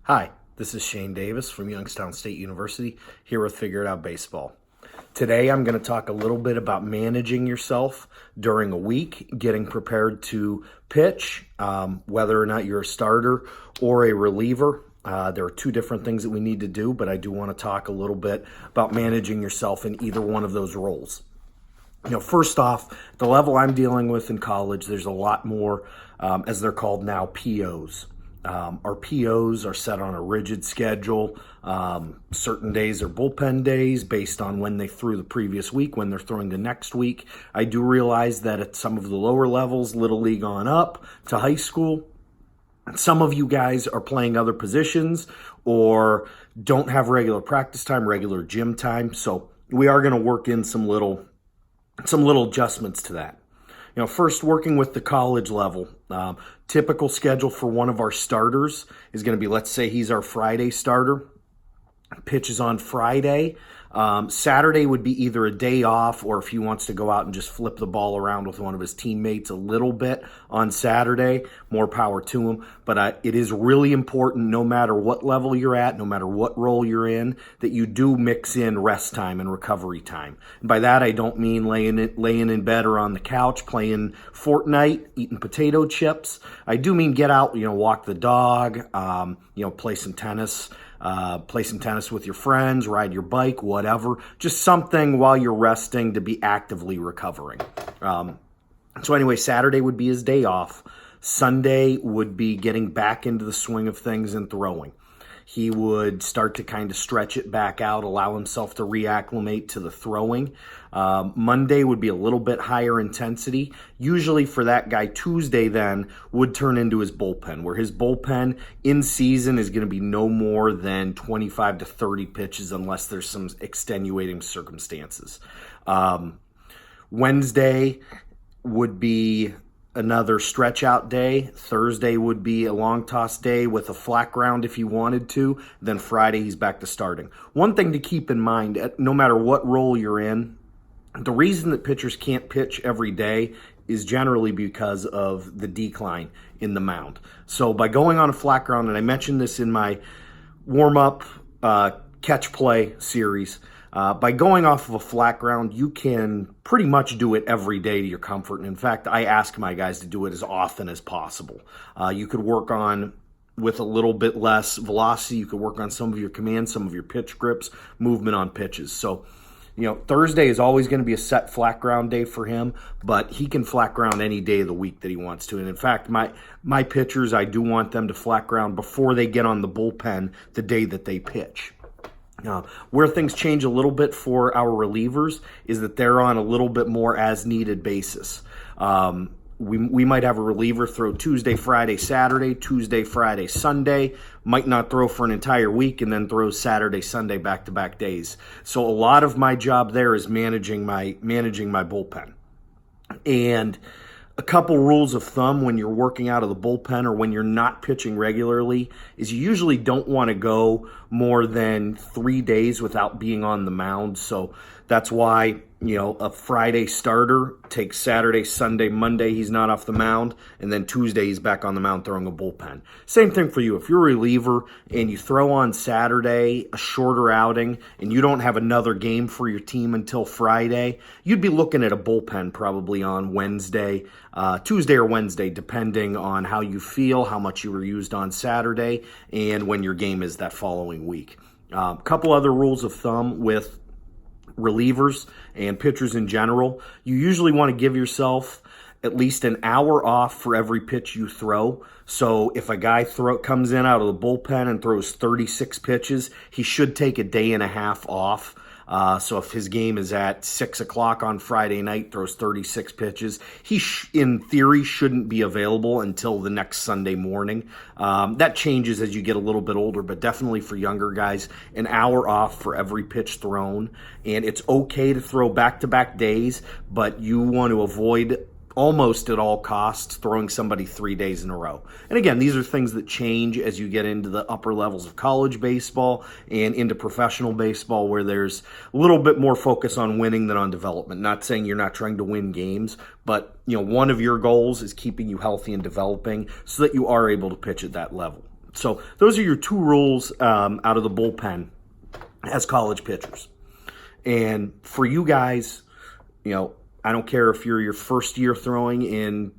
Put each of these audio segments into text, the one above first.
Hi, this is Shane Davis from Youngstown State University, here with Figure It Out Baseball. Today I'm going to talk a little bit about managing yourself during a week, getting prepared to pitch, whether or not you're a starter or a reliever. There are two different things that we need to do, but I do want to talk a little bit about managing yourself in either one of those roles. First off, the level I'm dealing with in college, there's a lot more, as they're called now, POs. Our POs are set on a rigid schedule. Certain days are bullpen days based on when they threw the previous week, when they're throwing the next week. I do realize that at some of the lower levels, Little League on up to high school, some of you guys are playing other positions or don't have regular practice time, regular gym time. So we are going to work in some little adjustments to that. First, working with the college level, typical schedule for one of our starters is going to be, let's say he's our Friday starter, pitches on Friday. Saturday would be either a day off, or if he wants to go out and just flip the ball around with one of his teammates a little bit on Saturday, more power to him. But it is really important, no matter what level you're at, no matter what role you're in, that you do mix in rest time and recovery time. And by that, I don't mean laying in bed or on the couch playing Fortnite, eating potato chips. I do mean get out, walk the dog, play some tennis. Play some tennis with your friends, ride your bike, whatever. Just something while you're resting to be actively recovering. So anyway, Saturday would be his day off. Sunday would be getting back into the swing of things and throwing. He would start to kind of stretch it back out, allow himself to reacclimate to the throwing. Monday would be a little bit higher intensity. Usually for that guy, Tuesday then would turn into his bullpen, where his bullpen in season is going to be no more than 25 to 30 pitches unless there's some extenuating circumstances. Wednesday would be another stretch out day. Thursday would be a long toss day with a flat ground if he wanted to. Then Friday, he's back to starting. One thing to keep in mind, no matter what role you're in, the reason that pitchers can't pitch every day is generally because of the decline in the mound. So by going on a flat ground, and I mentioned this in my warm-up catch play series, by going off of a flat ground, you can pretty much do it every day to your comfort. And in fact, I ask my guys to do it as often as possible. You could work on with a little bit less velocity. You could work on some of your commands, some of your pitch grips, movement on pitches. So, Thursday is always going to be a set flat ground day for him, but he can flat ground any day of the week that he wants to. And in fact, my pitchers, I do want them to flat ground before they get on the bullpen the day that they pitch. Where things change a little bit for our relievers is that they're on a little bit more as-needed basis. We might have a reliever throw Tuesday, Friday, Saturday, Tuesday, Friday, Sunday, might not throw for an entire week, and then throws Saturday, Sunday, back-to-back days. So a lot of my job there is managing my bullpen. And a couple rules of thumb when you're working out of the bullpen or when you're not pitching regularly is you usually don't want to go more than 3 days without being on the mound. So that's why, a Friday starter takes Saturday, Sunday, Monday, he's not off the mound, and then Tuesday he's back on the mound throwing a bullpen. Same thing for you. If you're a reliever and you throw on Saturday a shorter outing and you don't have another game for your team until Friday, you'd be looking at a bullpen probably on Wednesday, Tuesday or Wednesday, depending on how you feel, how much you were used on Saturday, and when your game is that following week. A couple other rules of thumb with relievers and pitchers in general. You usually want to give yourself at least an hour off for every pitch you throw. So if a guy comes in out of the bullpen and throws 36 pitches, he should take a day and a half off. So if his game is at 6 o'clock on Friday night, throws 36 pitches, he in theory shouldn't be available until the next Sunday morning. That changes as you get a little bit older, but definitely for younger guys, an hour off for every pitch thrown. And it's okay to throw back-to-back days, but you want to avoid almost at all costs throwing somebody 3 days in a row. And again, these are things that change as you get into the upper levels of college baseball and into professional baseball, where there's a little bit more focus on winning than on development. Not saying you're not trying to win games, but one of your goals is keeping you healthy and developing so that you are able to pitch at that level. So those are your 2 rules out of the bullpen as college pitchers. And for you guys, I don't care if you're your first year throwing in,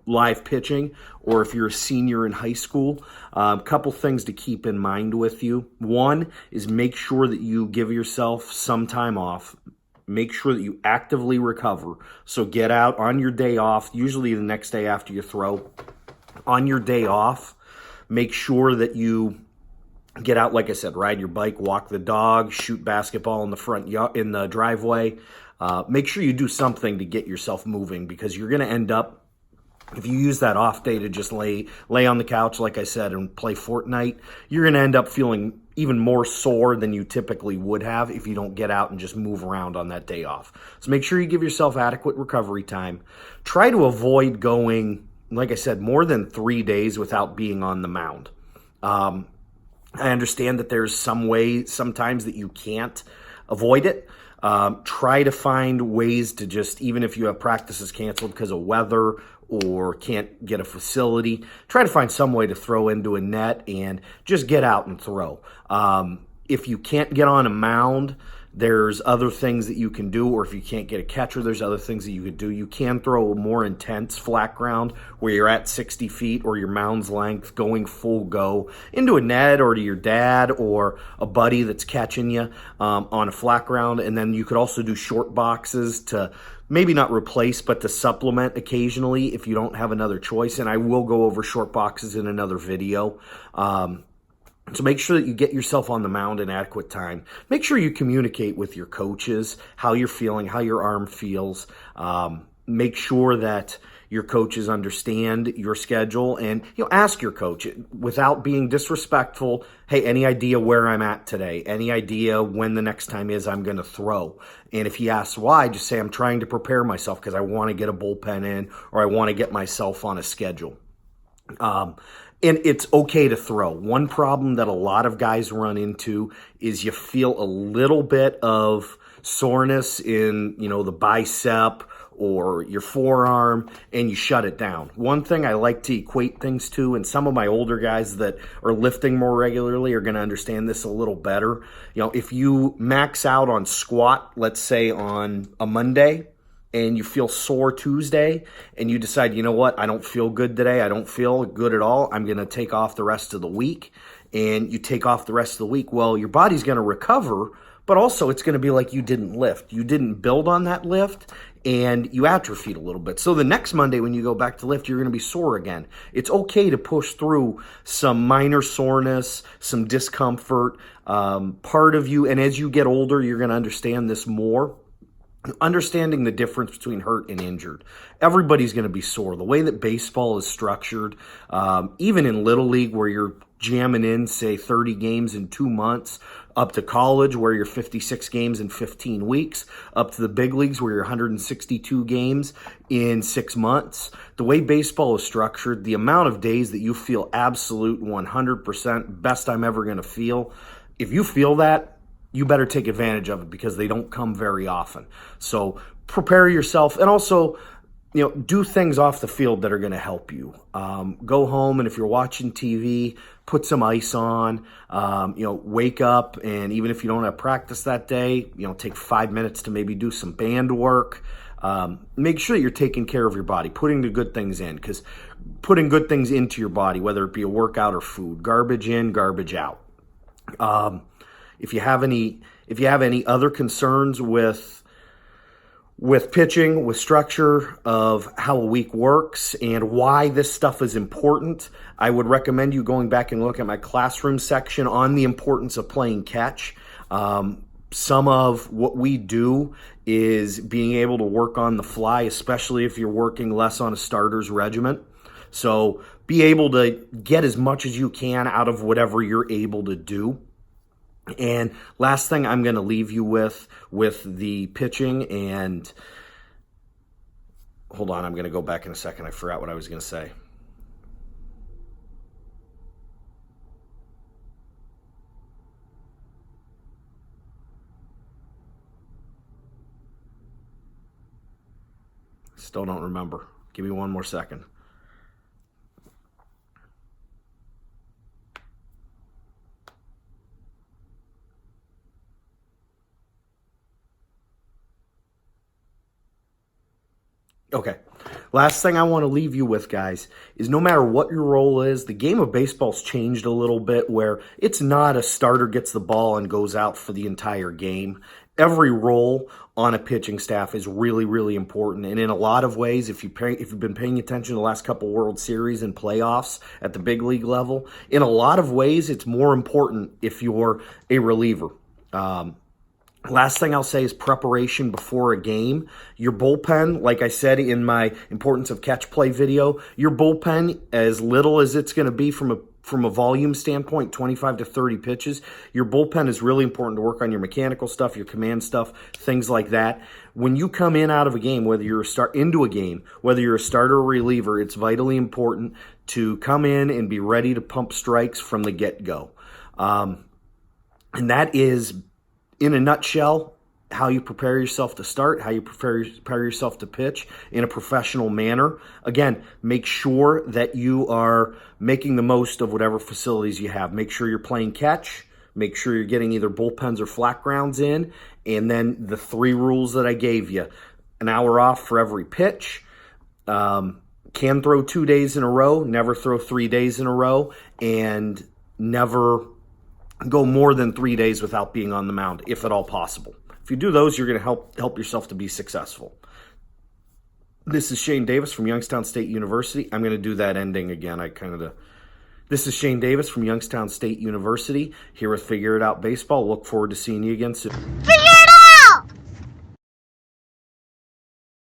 live pitching, or if you're a senior in high school, a couple things to keep in mind with you. One is make sure that you give yourself some time off. Make sure that you actively recover. So get out on your day off, usually the next day after you throw. On your day off, make sure that you get out, like I said, ride your bike, walk the dog, shoot basketball in the driveway. Make sure you do something to get yourself moving, because you're going to end up, if you use that off day to just lay on the couch, like I said, and play Fortnite, you're going to end up feeling even more sore than you typically would have if you don't get out and just move around on that day off. So make sure you give yourself adequate recovery time. Try to avoid going, like I said, more than 3 days without being on the mound. I understand that there's some way sometimes that you can't avoid it. Try to find ways to just, even if you have practices canceled because of weather or can't get a facility, try to find some way to throw into a net and just get out and throw. If you can't get on a mound, there's other things that you can do, or if you can't get a catcher, there's other things that you could do. You can throw a more intense flat ground where you're at 60 feet or your mound's length going full go into a net or to your dad or a buddy that's catching you on a flat ground. And then you could also do short boxes to maybe not replace, but to supplement occasionally if you don't have another choice. And I will go over short boxes in another video. So make sure that you get yourself on the mound in adequate time. Make sure you communicate with your coaches, how you're feeling, how your arm feels. Make sure that your coaches understand your schedule, and ask your coach without being disrespectful. Hey, any idea where I'm at today? Any idea when the next time is I'm going to throw? And if he asks why, just say I'm trying to prepare myself because I want to get a bullpen in, or I want to get myself on a schedule. And it's okay to throw. One problem that a lot of guys run into is you feel a little bit of soreness in, the bicep or your forearm, and you shut it down. One thing I like to equate things to, and some of my older guys that are lifting more regularly are going to understand this a little better. If you max out on squat, let's say on a Monday, and you feel sore Tuesday, and you decide, I don't feel good today, I don't feel good at all, I'm going to take off the rest of the week, and you take off the rest of the week, well, your body's going to recover, but also it's going to be like you didn't lift. You didn't build on that lift, and you atrophied a little bit. So the next Monday when you go back to lift, you're going to be sore again. It's okay to push through some minor soreness, some discomfort, part of you, and as you get older, you're going to understand this more. Understanding the difference between hurt and injured. Everybody's going to be sore. The way that baseball is structured, even in Little League where you're jamming in, say, 30 games in 2 months, up to college where you're 56 games in 15 weeks, up to the big leagues where you're 162 games in 6 months. The way baseball is structured, the amount of days that you feel absolute 100% best I'm ever going to feel, if you feel that, you better take advantage of it because they don't come very often. So prepare yourself, and also, do things off the field that are going to help you. Go home, and if you're watching TV, put some ice on. Wake up, and even if you don't have practice that day, take 5 minutes to maybe do some band work. Make sure that you're taking care of your body, putting the good things in, because putting good things into your body, whether it be a workout or food, garbage in, garbage out. If you have any other concerns with pitching, with structure of how a week works and why this stuff is important, I would recommend you going back and look at my classroom section on the importance of playing catch. Some of what we do is being able to work on the fly, especially if you're working less on a starter's regiment. So be able to get as much as you can out of whatever you're able to do. And last thing I'm going to leave you with the pitching, and hold on, I'm going to go back in a second. I forgot what I was going to say. Still don't remember. Give me one more second. Okay. Last thing I want to leave you with, guys, is no matter what your role is, the game of baseball's changed a little bit where it's not a starter gets the ball and goes out for the entire game. Every role on a pitching staff is really, really important. And in a lot of ways, if you've been paying attention to the last couple World Series and playoffs at the big league level, in a lot of ways, it's more important if you're a reliever. Last thing I'll say is preparation before a game. Your bullpen, like I said in my importance of catch play video, your bullpen, as little as it's going to be from a volume standpoint, 25 to 30 pitches, your bullpen is really important to work on your mechanical stuff, your command stuff, things like that. When you come in out of a game, whether you're whether you're a starter or reliever, it's vitally important to come in and be ready to pump strikes from the get-go. And that is, in a nutshell, how you prepare yourself to start, how you prepare yourself to pitch in a professional manner. Again, make sure that you are making the most of whatever facilities you have. Make sure you're playing catch. Make sure you're getting either bullpens or flat grounds in. And then the 3 rules that I gave you. An hour off for every pitch. Can throw 2 days in a row. Never throw 3 days in a row. And never go more than 3 days without being on the mound, if at all possible. If you do those, you're going to help yourself to be successful. This is Shane Davis from Youngstown State University. I'm going to do that ending again. This is Shane Davis from Youngstown State University, here with Figure It Out Baseball. Look forward to seeing you again soon.